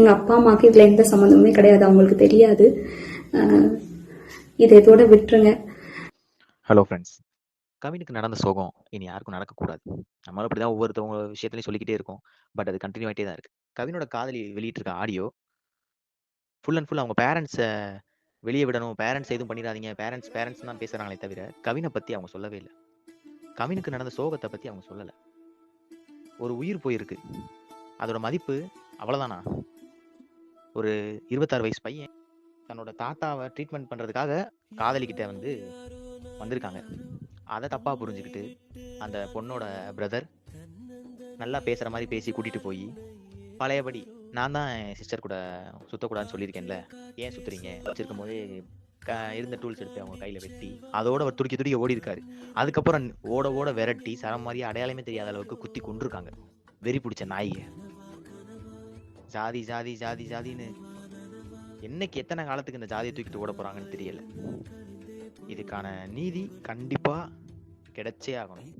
எங்கள் அப்பா அம்மாவுக்கு இதில் எந்த சம்மந்தமுமே கிடையாது, அவங்களுக்கு தெரியாது. இதை இதோட விட்டுருங்க. ஹலோ ஃப்ரெண்ட்ஸ், கவினுக்கு நடந்த சோகம் இனி யாருக்கும் நடக்கக்கூடாது. நம்மளும் அப்படி தான் ஒவ்வொருத்தவங்க விஷயத்துலையும் சொல்லிக்கிட்டே இருக்கோம். பட் அது கண்டினியூ ஆகிட்டே தான் இருக்குது. கவினோட காதலி வெளியிட்டிருக்க ஆடியோ ஃபுல் அண்ட் ஃபுல் அவங்க பேரண்ட்ஸை வெளியே விடணும், பேரண்ட்ஸ் எதுவும் பண்ணிடாதீங்க, பேரண்ட்ஸ் தான் பேசுகிறாங்களே தவிர கவினை பற்றி அவங்க சொல்லவே இல்லை. கவினுக்கு நடந்த சோகத்தை பற்றி அவங்க சொல்லலை. ஒரு உயிர் போயிருக்கு, அதோட மதிப்பு அவ்வளோதானா? ஒரு 26 வயசு பையன் தன்னோட தாத்தாவை ட்ரீட்மெண்ட் பண்ணுறதுக்காக காதலிக்கிட்ட வந்திருக்காங்க. அதை தப்பாக புரிஞ்சுக்கிட்டு அந்த பொண்ணோட பிரதர் நல்லா பேசுகிற மாதிரி பேசி கூட்டிகிட்டு போய் பழையபடி நான் தான் என் சிஸ்டர் கூட சுற்றக்கூடாதுன்னு சொல்லியிருக்கேன்ல, ஏன் சுற்றுறீங்க வச்சிருக்கும் போதே இருந்த டூல்ஸ் எடுத்து அவங்க கையில் வெட்டி அதோட அவர் துடிக்க ஓடி இருக்காரு. அதுக்கப்புறம் ஓட விரட்டி சரம் மாதிரியே அடையாளமே தெரியாத அளவுக்கு குத்தி கொண்டிருக்காங்க. வெறி பிடிச்ச நாய்க. ஜாதி ஜாதி ஜாதி ஜாதின்னு என்னைக்கு எத்தனை காலத்துக்கு இந்த ஜாதியை தூக்கிட்டு ஓட போறாங்கன்னு தெரியல. இதுக்கான நீதி கண்டிப்பா கிடைச்சே ஆகணும்.